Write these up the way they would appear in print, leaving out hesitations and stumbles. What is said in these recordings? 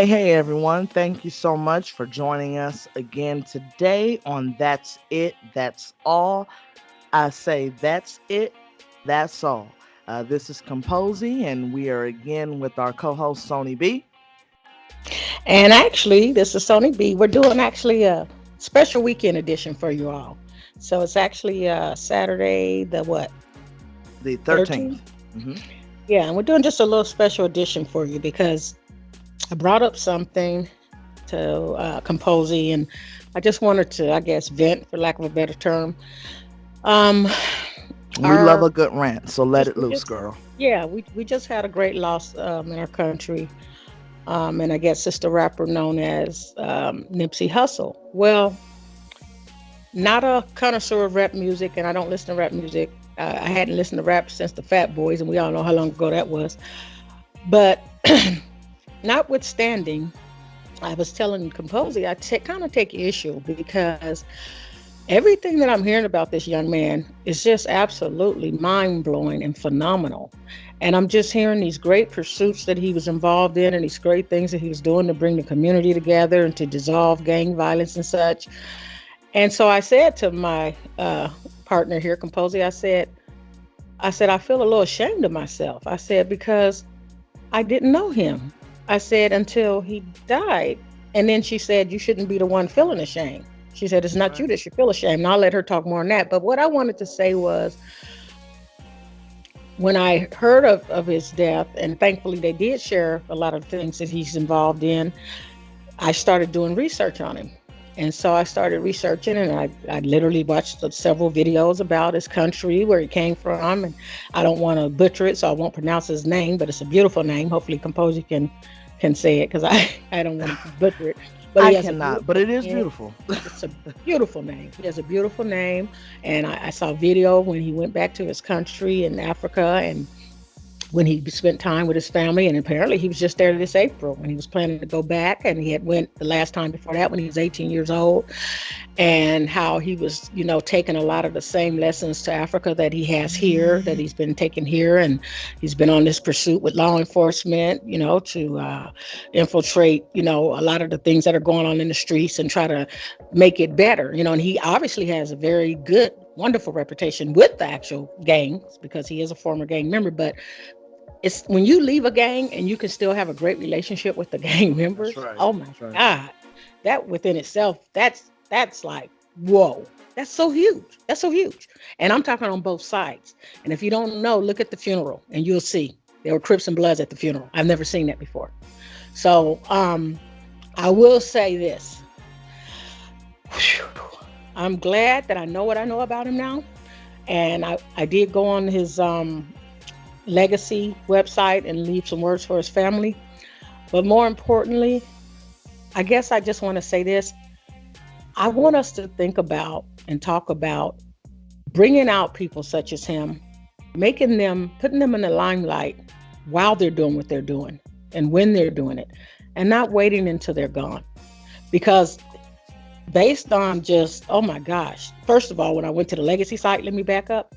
Hey, everyone. Thank you so much for joining us again today on That's It, That's All. I say that's it, that's all. This is Composy, and we are again with our co host, Sony B. And actually, this is Sony B. We're doing actually a special weekend edition for you all. So it's actually Saturday, the what, The 13th? 13th. Hmm. Yeah, and we're doing just a little special edition for you because I brought up something to Composy, and I just wanted to, I guess, vent for lack of a better term. Um, We love our a good rant, so let just it we loose, just girl. yeah, we just had a great loss in our country, and I guess it's the rapper known as Nipsey Hussle. Well, not a connoisseur of rap music, and I don't listen to rap music. I hadn't listened to rap since the Fat Boys, and we all know how long ago that was. But notwithstanding, I was telling Composy, kind of take issue because everything that I'm hearing about this young man is just absolutely mind blowing and phenomenal. And I'm just hearing these great pursuits that he was involved in and these great things that he was doing to bring the community together and to dissolve gang violence and such. And so I said to my partner here, Composy, I said, I feel a little ashamed of myself. I said, because I didn't know him. I said, until he died. And then she said, you shouldn't be the one feeling ashamed. She said, it's not Right. you that should feel ashamed. And I'll let her talk more on that. But what I wanted to say was, when I heard of his death, and thankfully they did share a lot of things that he's involved in, I started doing research on him. And so I started researching, and I literally watched several videos about his country, where he came from. And I don't want to butcher it, so I won't pronounce his name, but it's a beautiful name. Hopefully Composer can say it, because I don't want to butcher it. But he I has a cannot, but beautiful it is name. beautiful. It's a beautiful name. He has a beautiful name. And I saw a video when he went back to his country in Africa, and when he spent time with his family, and apparently he was just there this April when he was planning to go back, and he had went the last time before that when he was 18 years old, and how he was, taking a lot of the same lessons to Africa that he has here, that he's been taking here, and he's been on this pursuit with law enforcement, to infiltrate, a lot of the things that are going on in the streets and try to make it better, and he obviously has a very good, wonderful reputation with the actual gangs because he is a former gang member. But it's when you leave a gang and you can still have a great relationship with the gang That's members. right. Oh my That's right. God. That within itself, that's like, whoa. That's so huge. That's so huge. And I'm talking on both sides. And if you don't know, look at the funeral and you'll see there were Crips and Bloods at the funeral. I've never seen that before. So I will say this. I'm glad that I know what I know about him now. And I did go on his legacy website and leave some words for his family. But more importantly, I guess I just want to say this. I want us to think about and talk about bringing out people such as him, putting them in the limelight while they're doing what they're doing and when they're doing it, and not waiting until they're gone. Because based on just, oh my gosh, first of all, when I went to the legacy site, let me back up.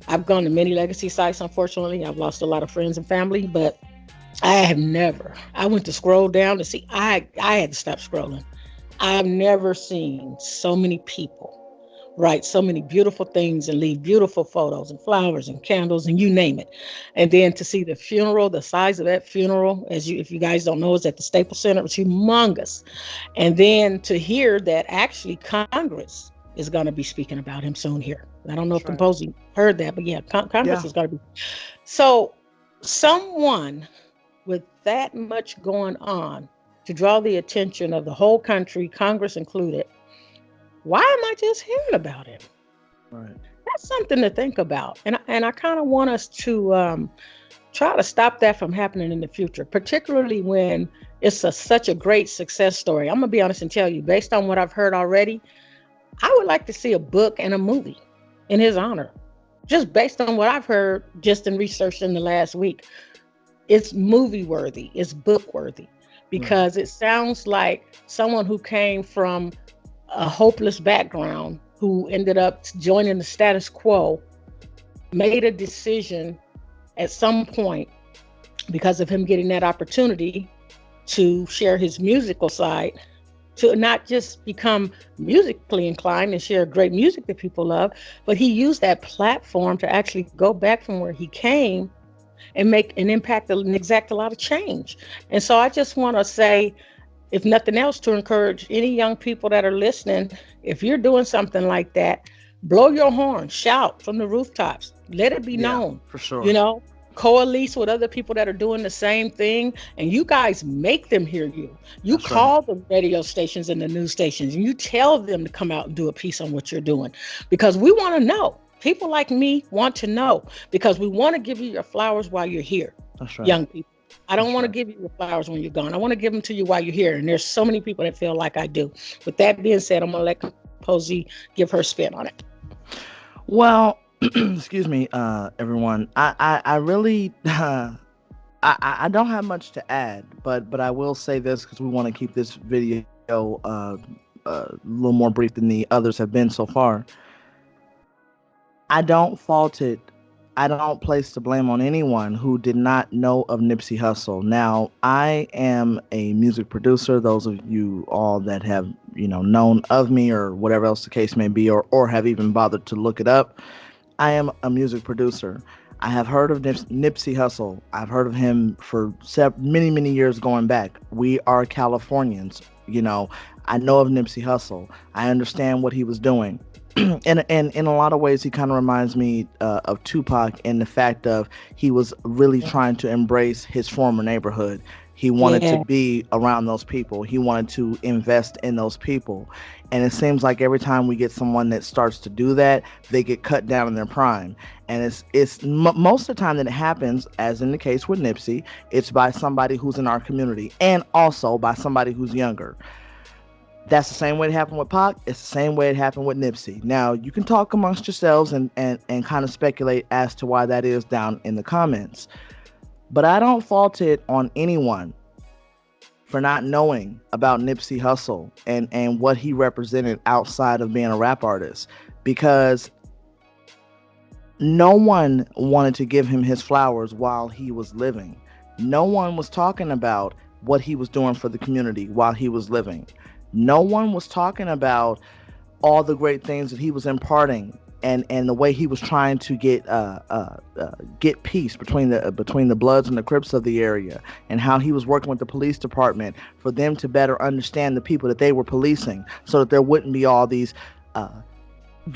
I've gone to many legacy sites, unfortunately. I've lost a lot of friends and family, but I have never. I went to scroll down to see. I had to stop scrolling. I've never seen so many people write so many beautiful things and leave beautiful photos and flowers and candles and you name it. And then to see the funeral, the size of that funeral, if you guys don't know, is at the Staples Center. It was humongous. And then to hear that actually Congress is going to be speaking about him soon here. I don't know That's if right. Composing heard that, but yeah, Congress Yeah. is going to be. So someone with that much going on to draw the attention of the whole country, Congress included, why am I just hearing about him? Right. That's something to think about. And I kind of want us to try to stop that from happening in the future, particularly when it's such a great success story. I'm going to be honest and tell you, based on what I've heard already, I would like to see a book and a movie in his honor, just based on what I've heard just in research in the last week. It's movie worthy, it's book worthy, Right. because it sounds like someone who came from a hopeless background, who ended up joining the status quo, made a decision at some point because of him getting that opportunity to share his musical side, to not just become musically inclined and share great music that people love, but he used that platform to actually go back from where he came and make an impact and exact a lot of change. And so I just want to say, if nothing else, to encourage any young people that are listening, if you're doing something like that, blow your horn, shout from the rooftops, let it be Yeah, known, for you sure. know, coalesce with other people that are doing the same thing, and you guys make them hear you. You That's right. call the radio stations and the news stations and you tell them to come out and do a piece on what you're doing, because we want to know. People like me want to know, because we want to give you your flowers while you're here, That's right. young people. I don't That's want to right. give you your flowers when you're gone. I want to give them to you while you're here. And there's so many people that feel like I do. With that being said, I'm going to let Composee give her spin on it. Well, excuse me, everyone. I really, I don't have much to add, but I will say this because we want to keep this video a little more brief than the others have been so far. I don't fault it. I don't place the blame on anyone who did not know of Nipsey Hussle. Now, I am a music producer. Those of you all that have, known of me or whatever else the case may be, or have even bothered to look it up, I am a music producer. I have heard of Nipsey Hussle. I've heard of him for many, many years going back. We are Californians. I know of Nipsey Hussle. I understand what he was doing. And in a lot of ways, he kind of reminds me of Tupac in the fact of he was really trying to embrace his former neighborhood. He wanted to Yeah. be around those people. He wanted to invest in those people. And it seems like every time we get someone that starts to do that, they get cut down in their prime. And most of the time that it happens, as in the case with Nipsey, it's by somebody who's in our community and also by somebody who's younger. That's the same way it happened with Pac. It's the same way it happened with Nipsey. Now, you can talk amongst yourselves and kind of speculate as to why that is down in the comments. But I don't fault it on anyone for not knowing about Nipsey Hussle and what he represented outside of being a rap artist, because no one wanted to give him his flowers while he was living. No one was talking about what he was doing for the community while he was living. No one was talking about all the great things that he was imparting and the way he was trying to get peace between the Bloods and the Crips of the area, and how he was working with the police department for them to better understand the people that they were policing, so that there wouldn't be all these, uh,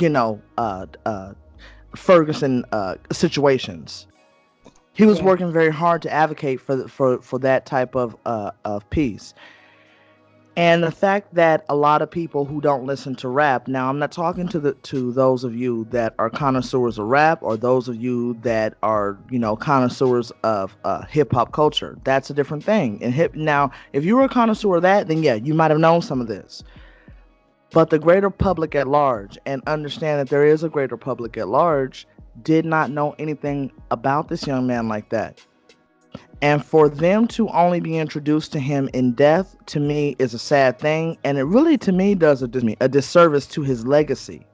you know, uh, uh, Ferguson situations. He was Yeah. working very hard to advocate for that type of peace. And the fact that a lot of people who don't listen to rap, now I'm not talking to those of you that are connoisseurs of rap, or those of you that are, connoisseurs of hip hop culture. That's a different thing. And now, if you were a connoisseur of that, then yeah, you might have known some of this. But the greater public at large, and understand that there is a greater public at large, did not know anything about this young man like that. And for them to only be introduced to him in death, to me, is a sad thing. And it really, to me, does a disservice to his legacy.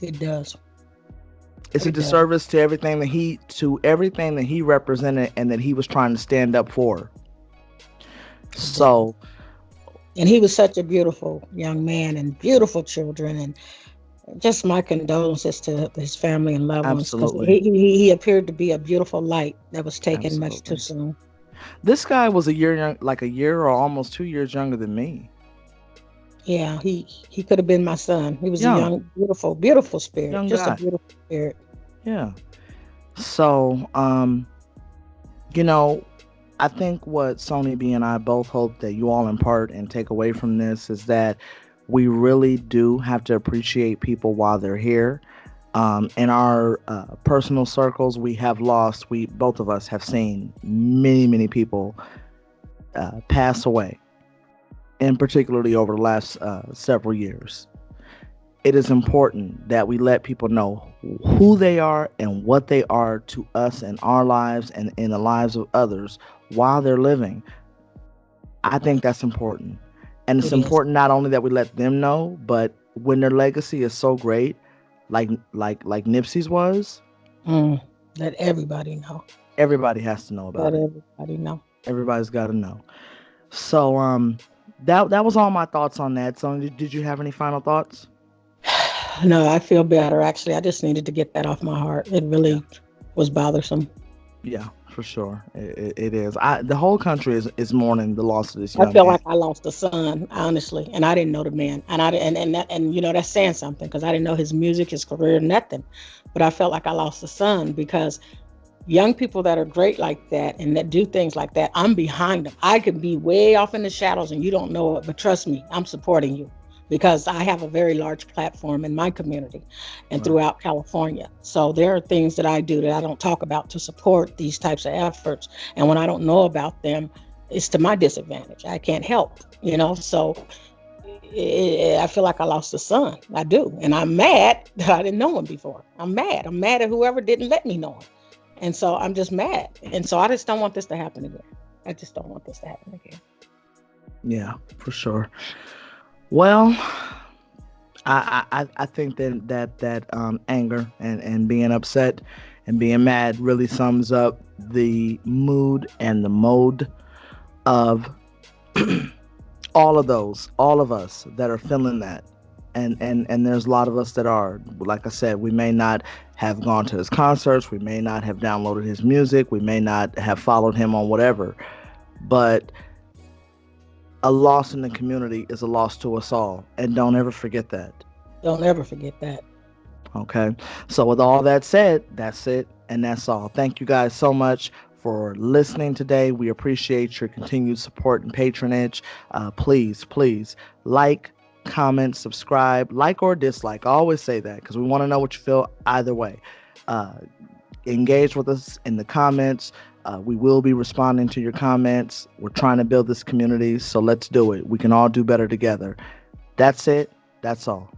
It does. It's a It does. disservice to everything that he represented and that he was trying to stand up for. It does. So, And he was such a beautiful young man and beautiful children. And just my condolences to his family and loved ones, because absolutely, he appeared to be a beautiful light that was taken much too absolutely. soon. This guy was a year young, like a year or almost 2 years younger than me. Yeah, he could have been my son. He was a Young, young, beautiful, beautiful spirit. young Just a guy. beautiful spirit. Yeah. So, you know, I think what Sony B and I both hope that you all impart and take away from this is that we really do have to appreciate people while they're here. In our personal circles, we both of us have seen many, many people pass away, and particularly over the last several years. It is important that we let people know who they are and what they are to us in our lives and in the lives of others while they're living. I think that's important. And it's It is. important not only that we let them know, but when their legacy is so great, like Nipsey's was, Mm, let everybody know. everybody has to know about Let it. everybody know. Everybody's got to know. So that was all my thoughts on that. So did you have any final thoughts? No, I feel better actually. I just needed to get that off my heart. It Yeah. really was bothersome. Yeah, for sure. It is. The whole country is mourning the loss of this I young feel man. like I lost a son, honestly, and I didn't know the man, and that's saying something because I didn't know his music, his career, nothing. But I felt like I lost a son because young people that are great like that and that do things like that, I'm behind them. I could be way off in the shadows and you don't know it, but trust me, I'm supporting you because I have a very large platform in my community and Right. throughout California. So there are things that I do that I don't talk about to support these types of efforts. And when I don't know about them, it's to my disadvantage. I can't help, So I feel like I lost a son. I do. And I'm mad that I didn't know him before. I'm mad. I'm mad at whoever didn't let me know him. And so I'm just mad. And so I just don't want this to happen again. I just don't want this to happen again. Yeah, for sure. Well, I think that anger and being upset and being mad really sums up the mood and the mode of all of us that are feeling that. And there's a lot of us that are, like I said, we may not have gone to his concerts, we may not have downloaded his music, we may not have followed him on whatever, but a loss in the community is a loss to us all, and don't ever forget that. Don't ever forget that. Okay. So, with all that said, that's it. And that's all. Thank you guys so much for listening today. We appreciate your continued support and patronage. Please like, comment, subscribe, like or dislike. I always say that because we want to know what you feel either way. Uh, Engage with us in the comments. We will be responding to your comments. We're trying to build this community. So, let's do it. We can all do better together. That's it. That's all.